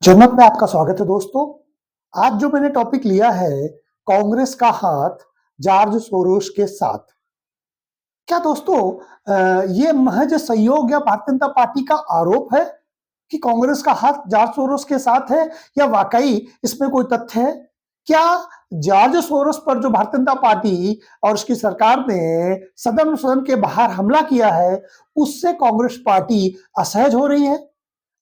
जनमत में आपका स्वागत है दोस्तों। आज जो मैंने टॉपिक लिया है, कांग्रेस का हाथ जॉर्ज सोरोस के साथ। क्या दोस्तों ये महज संयोग या भारतीय जनता पार्टी का आरोप है कि कांग्रेस का हाथ जॉर्ज सोरोस के साथ है, या वाकई इसमें कोई तथ्य है? क्या जॉर्ज सोरोस पर जो भारतीय जनता पार्टी और उसकी सरकार ने सदन के बाहर हमला किया है, उससे कांग्रेस पार्टी असहज हो रही है?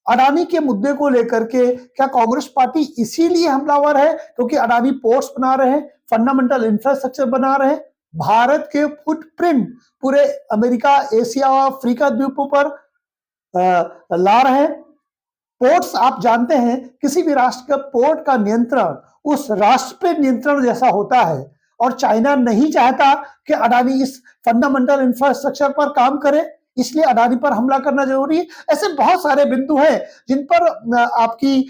अडानी के मुद्दे को लेकर के क्या कांग्रेस पार्टी इसीलिए हमलावर है क्योंकि अडानी पोर्ट्स बना रहे हैं, फंडामेंटल इंफ्रास्ट्रक्चर बना रहे हैं, भारत के फुटप्रिंट पूरे अमेरिका, एशिया और अफ्रीका द्वीपों पर ला रहे हैं? पोर्ट्स आप जानते हैं, किसी भी राष्ट्र का पोर्ट का नियंत्रण उस राष्ट्र पे नियंत्रण जैसा होता है, और चाइना नहीं चाहता कि अडानी इस फंडामेंटल इंफ्रास्ट्रक्चर पर काम करे, इसलिए अडानी पर हमला करना जरूरी है। ऐसे बहुत सारे बिंदु हैं जिन पर आपकी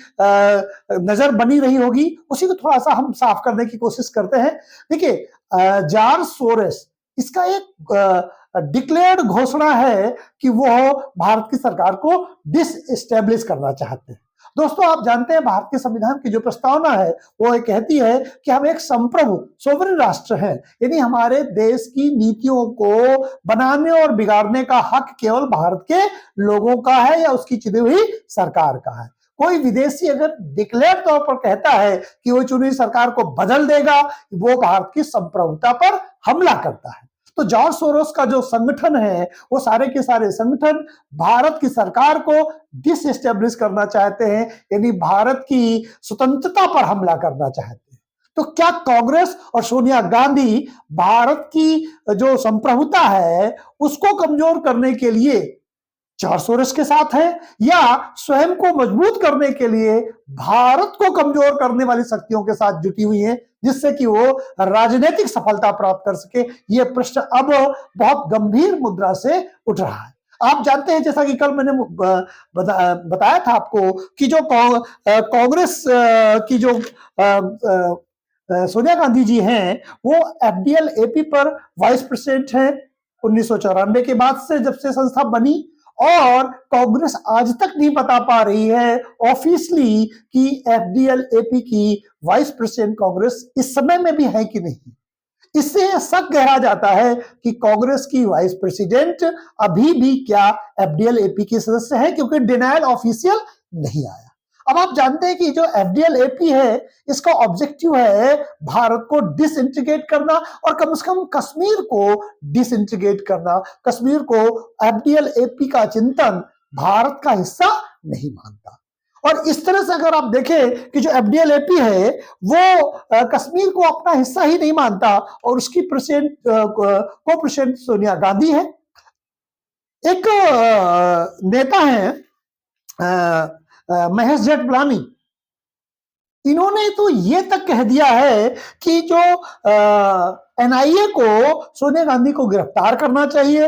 नजर बनी रही होगी, उसी को थोड़ा सा हम साफ करने की कोशिश करते हैं। देखिए, जॉर्ज सोरोस, इसका एक डिक्लेयर्ड घोषणा है कि वो भारत की सरकार को डिसएस्टेब्लिश करना चाहते हैं। दोस्तों, आप जानते हैं भारत के संविधान की जो प्रस्तावना है वो ये कहती है कि हम एक संप्रभु सोवरेन राष्ट्र हैं, यानी हमारे देश की नीतियों को बनाने और बिगाड़ने का हक केवल भारत के लोगों का है या उसकी चुनी हुई सरकार का है। कोई विदेशी अगर डिक्लेयर तौर पर कहता है कि वो चुनी सरकार को बदल देगा, वो भारत की संप्रभुता पर हमला करता है। तो जॉर्ज सोरोस का जो संगठन है, वो सारे के सारे संगठन भारत की सरकार को डिसएस्टेब्लिश करना चाहते हैं, यानी भारत की स्वतंत्रता पर हमला करना चाहते हैं। तो क्या कांग्रेस और सोनिया गांधी भारत की जो संप्रभुता है उसको कमजोर करने के लिए जॉर्ज सोरोस के साथ है, या स्वयं को मजबूत करने के लिए भारत को कमजोर करने वाली शक्तियों के साथ जुटी हुई है, जिससे कि वो राजनीतिक सफलता प्राप्त कर सके? यह प्रश्न अब बहुत गंभीर मुद्रा से उठ रहा है। आप जानते हैं, जैसा कि कल मैंने बताया था आपको कि जो कांग्रेस की जो सोनिया गांधी जी हैं, वो एफडीएल एपी पर वाइस प्रेसिडेंट हैं 1994 के बाद से, जब से संस्था बनी। और कांग्रेस आज तक नहीं बता पा रही है ऑफिशियली कि एफडीएल एपी की वाइस प्रेसिडेंट कांग्रेस इस समय में भी है कि नहीं। इससे शक गहरा जाता है कि कांग्रेस की वाइस प्रेसिडेंट अभी भी क्या एफडीएल एपी की सदस्य है, क्योंकि डिनायल ऑफिशियल नहीं आया। अब आप जानते हैं कि जो एफडीएल एपी है, इसका ऑब्जेक्टिव है भारत को डिसइंटीग्रेट करना, और कम से कम कश्मीर को डिसइंटीग्रेट करना। कश्मीर को एफडीएल एपी का चिंतन भारत का हिस्सा नहीं मानता। और इस तरह से अगर आप देखें कि जो एफडीएल-एपी है वो कश्मीर को अपना हिस्सा ही नहीं मानता, और उसकी प्रेसिडेंट को प्रेसिडेंट सोनिया गांधी है। एक नेता है महेश जेठमलानी, इन्होंने तो ये तक कह दिया है कि जो एनआईए को सोनिया गांधी को गिरफ्तार करना चाहिए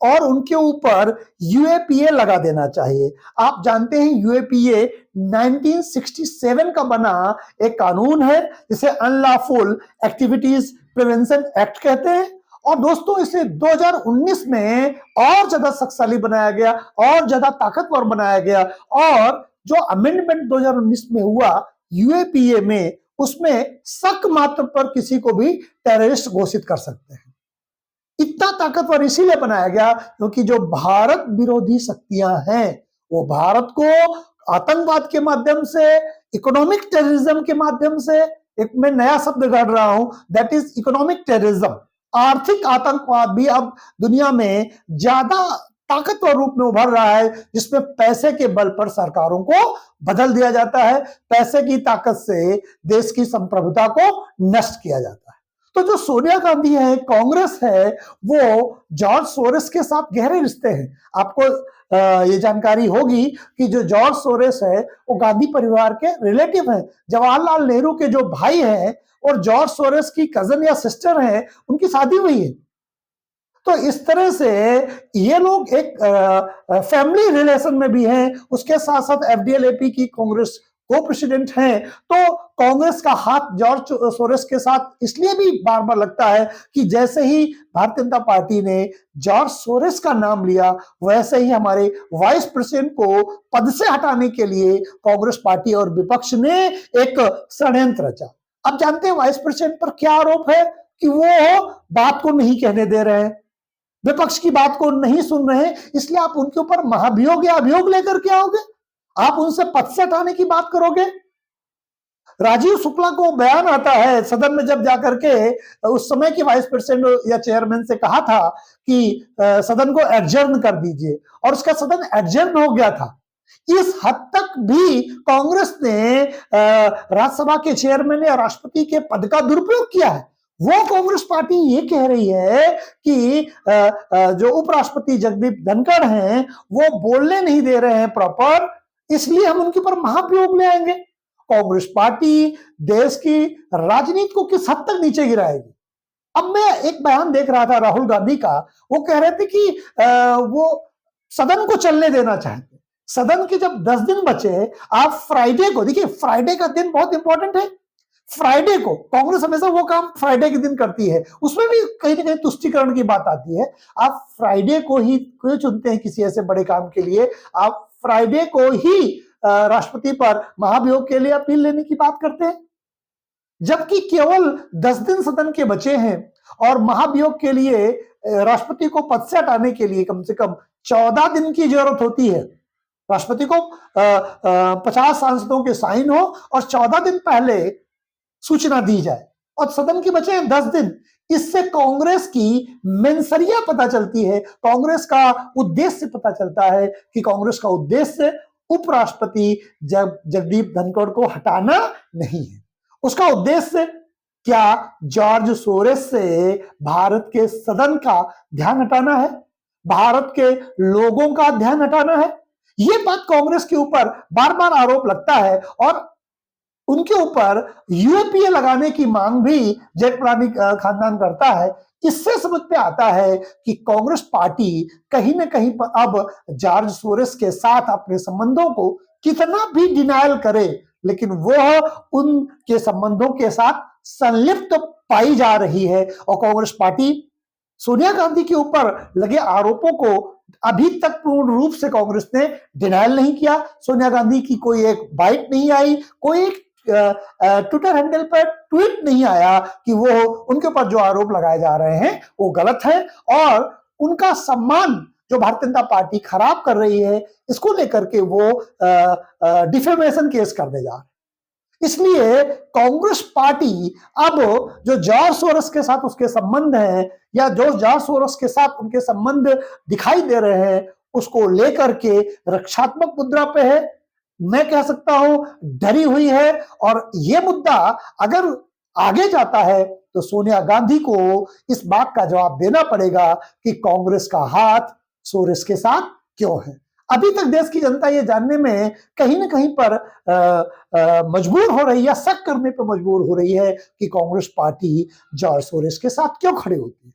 और उनके ऊपर यूएपीए लगा देना चाहिए। आप जानते हैं, यूएपीए 1967 का बना एक कानून है, जिसे अनलॉफुल एक्टिविटीज प्रिवेंशन एक्ट कहते हैं। और दोस्तों, इसे 2019 में और ज्यादा शक्तिशाली बनाया गया, और ज्यादा ताकतवर बनाया गया, और जो अमेंडमेंट 2019 में हुआ यूएपीए में, उसमें शक मात्र पर किसी को भी टेररिस्ट घोषित कर सकते हैं। इतना ताकतवर इसीलिए बनाया गया क्योंकि जो भारत विरोधी शक्तियां हैं, वो भारत को आतंकवाद के माध्यम से, इकोनॉमिक टेररिज्म के माध्यम से, एक मैं नया शब्द गढ़ रहा हूं, दैट इज इकोनॉमिक टेररिज्म। आर्थिक आतंकवाद भी अब दुनिया में ज्यादा ताकतवर रूप में उभर रहा है, जिसमें पैसे के बल पर सरकारों को बदल दिया जाता है, पैसे की ताकत से देश की संप्रभुता को नष्ट किया जाता है। तो जो सोनिया गांधी है, कांग्रेस है, वो जॉर्ज सोरोस के साथ गहरे रिश्ते हैं। आपको ये जानकारी होगी कि जो जॉर्ज सोरोस है, वो गांधी परिवार के रिलेटिव हैं। जवाहरलाल नेहरू के जो भाई हैं और जॉर्ज सोरोस की कजन या सिस्टर हैं, उनकी शादी हुई है। तो इस तरह से ये लोग एक फैमिली रिलेशन में भी हैं। उसके साथ साथ एफडीएल-एपी की कांग्रेस को प्रेसिडेंट हैं, तो कांग्रेस का हाथ जॉर्ज सोरेस के साथ इसलिए भी बार बार लगता है कि जैसे ही भारतीय जनता पार्टी ने जॉर्ज सोरेस का नाम लिया, वैसे ही हमारे वाइस प्रेसिडेंट को पद से हटाने के लिए कांग्रेस पार्टी और विपक्ष ने एक षड्यंत्र रचा। अब जानते हैं वाइस प्रेसिडेंट पर क्या आरोप है कि वो बात को नहीं कहने दे रहे हैं, विपक्ष की बात को नहीं सुन रहे हैं, इसलिए आप उनके ऊपर महाभियोग या अभियोग लेकर के आओगे, आप उनसे पद से हटाने की बात करोगे। राजीव शुक्ला को बयान आता है सदन में जब जाकर के उस समय की वाइस प्रेसिडेंट या चेयरमैन से कहा था कि सदन को एडजर्न कर दीजिए, और उसका सदन एडजर्न हो गया था। इस हद तक भी कांग्रेस ने राज्यसभा के चेयरमैन या राष्ट्रपति के पद का दुरुपयोग किया है। वो कांग्रेस पार्टी ये कह रही है कि जो उपराष्ट्रपति जगदीप धनखड़ हैं वो बोलने नहीं दे रहे हैं प्रॉपर, इसलिए हम उनके ऊपर महाभियोग ले आएंगे। कांग्रेस पार्टी देश की राजनीति को किस हद तक नीचे गिराएगी। अब मैं एक बयान देख रहा था राहुल गांधी का, वो कह रहे थे कि वो सदन को चलने देना चाहते। सदन के जब 10 दिन बचे, आप फ्राइडे को देखिए, फ्राइडे का दिन बहुत इंपॉर्टेंट है। फ्राइडे को कांग्रेस हमेशा वो काम फ्राइडे के दिन करती है, उसमें भी कहीं ना कहीं तुष्टीकरण की बात आती है। आप फ्राइडे को ही क्यों चुनते हैं किसी ऐसे बड़े काम के लिए? आप फ्राइडे को ही राष्ट्रपति पर महाभियोग के लिए अपील लेने की बात करते हैं, जबकि केवल 10 दिन सदन के बचे हैं और महाभियोग के लिए राष्ट्रपति को पद से हटाने के लिए कम से कम 14 दिन की जरूरत होती है। राष्ट्रपति को 50 सांसदों के साइन हो और 14 दिन पहले सूचना दी जाए, और सदन के बचे हैं 10 दिन। इससे कांग्रेस की मेंसरिया पता चलती है, कांग्रेस का उद्देश्य पता चलता है कि कांग्रेस का उद्देश्य उपराष्ट्रपति जगदीप धनखड़ को हटाना नहीं है। उसका उद्देश्य क्या जॉर्ज सोरेस से भारत के सदन का ध्यान हटाना है, भारत के लोगों का ध्यान हटाना है। यह बात कांग्रेस के ऊपर बार बार आरोप लगता है और उनके ऊपर यूएपीए लगाने की मांग भी जेठमलानी खानदान करता है। इससे समझ पे आता है कि कांग्रेस पार्टी कहीं ना कहीं पर अब जॉर्ज सोरेस के साथ अपने संबंधों को कितना भी डिनायल करे, लेकिन वह उनके संबंधों के साथ संलिप्त पाई जा रही है। और कांग्रेस पार्टी सोनिया गांधी के ऊपर लगे आरोपों को अभी तक पूर्ण रूप से कांग्रेस ने डिनायल नहीं किया। सोनिया गांधी की कोई एक बाइट नहीं आई, कोई एक ट्विटर हैंडल पर ट्वीट नहीं आया कि वो उनके ऊपर जो आरोप लगाए जा रहे हैं वो गलत है, और उनका सम्मान जो भारतीय जनता पार्टी खराब कर रही है, इसको लेकर के वो डिफेमेशन केस करने जा रहे हैं। इसलिए कांग्रेस पार्टी अब जो जॉर्ज सोरोस के साथ उसके संबंध हैं, या जो जॉर्ज सोरोस के साथ उनके संबंध दिखाई दे रहे हैं, उसको लेकर के रक्षात्मक मुद्रा पे है, मैं कह सकता हूं डरी हुई है। और यह मुद्दा अगर आगे जाता है तो सोनिया गांधी को इस बात का जवाब देना पड़ेगा कि कांग्रेस का हाथ सोरेस के साथ क्यों है। अभी तक देश की जनता ये जानने में कहीं ना कहीं पर मजबूर हो रही है, शक करने पर मजबूर हो रही है कि कांग्रेस पार्टी जॉर्ज सोरेस के साथ क्यों खड़ी होती है।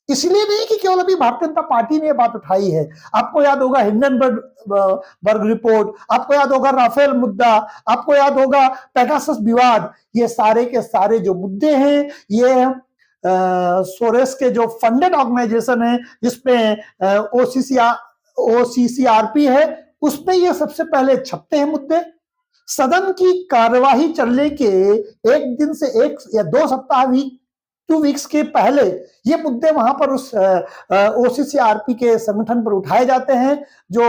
इसलिए नहीं कि केवल अभी भारतीय जनता पार्टी ने यह बात उठाई है। आपको याद होगा हिंडनबर्ग रिपोर्ट, आपको याद होगा राफेल मुद्दा, आपको याद होगा पेगासस विवाद। ये सारे के सारे जो मुद्दे हैं, ये सोरेस के जो फंडेड ऑर्गेनाइजेशन है जिसमें ओसीसीआरपी है, उसमें ये सबसे पहले छपते हैं मुद्दे। सदन की कार्यवाही चलने के एक दिन से 1 या 2 सप्ताह 2 वीक्स के पहले ये मुद्दे वहां पर उस ओसीसीआरपी के संगठन पर उठाए जाते हैं, जो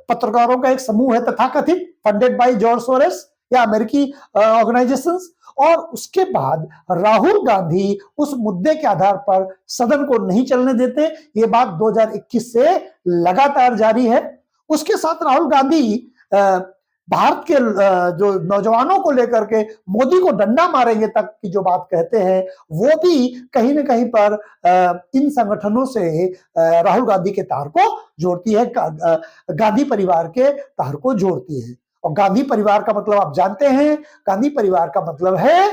पत्रकारों का एक समूह है तथाकथित, फंडेड बाय जॉर्ज सोरेस या अमेरिकी ऑर्गेनाइजेशंस। और उसके बाद राहुल गांधी उस मुद्दे के आधार पर सदन को नहीं चलने देते। ये बात 2021 से लगातार जारी है। उसके साथ राहुल गांधी भारत के जो नौजवानों को लेकर के मोदी को डंडा मारेंगे तक की जो बात कहते हैं, वो भी कहीं ना कहीं पर इन संगठनों से राहुल गांधी के तार को जोड़ती है, गांधी परिवार के तार को जोड़ती है। और गांधी परिवार का मतलब आप जानते हैं, गांधी परिवार का मतलब है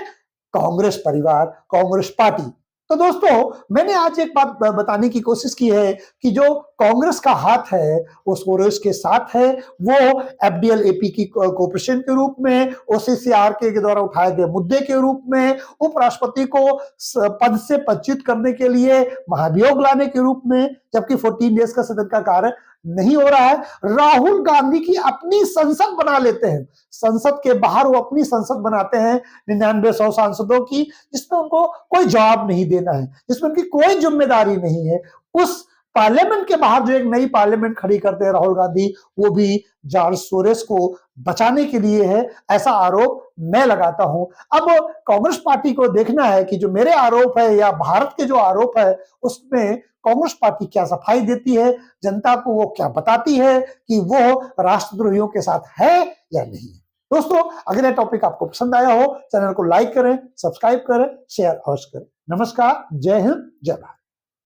कांग्रेस परिवार, कांग्रेस पार्टी। तो दोस्तों, मैंने आज एक बात बताने की कोशिश की है कि जो कांग्रेस का हाथ है वो सोरेस के साथ है। वो एफडीएल-एपी की कोऑपरेशन के रूप में, ओसीसीआर के द्वारा उठाए गए मुद्दे के रूप में, उपराष्ट्रपति को पद से पदच्युत करने के लिए महाभियोग लाने के रूप में, जबकि 14 डेज का सदन का कार्य नहीं हो रहा है। राहुल गांधी की अपनी संसद बना लेते हैं, संसद के बाहर वो अपनी संसद बनाते हैं 99-100 सांसदों की, जिसमें उनको कोई जवाब नहीं देना है, जिसमें उनकी कोई जिम्मेदारी नहीं है। उस पार्लियामेंट के बाहर जो एक नई पार्लियामेंट खड़ी करते हैं राहुल गांधी, वो भी जॉर्ज सोरेस को बचाने के लिए है, ऐसा आरोप मैं लगाता हूं। अब कांग्रेस पार्टी को देखना है कि जो मेरे आरोप है या भारत के जो आरोप है उसमें कांग्रेस पार्टी क्या सफाई देती है, जनता को वो क्या बताती है कि वो राष्ट्रद्रोहियों के साथ है या नहीं। दोस्तों, अगर यह टॉपिक आपको पसंद आया हो, चैनल को लाइक करें, सब्सक्राइब करें, शेयर अवश्य करें। नमस्कार, जय हिंद, जय भारत।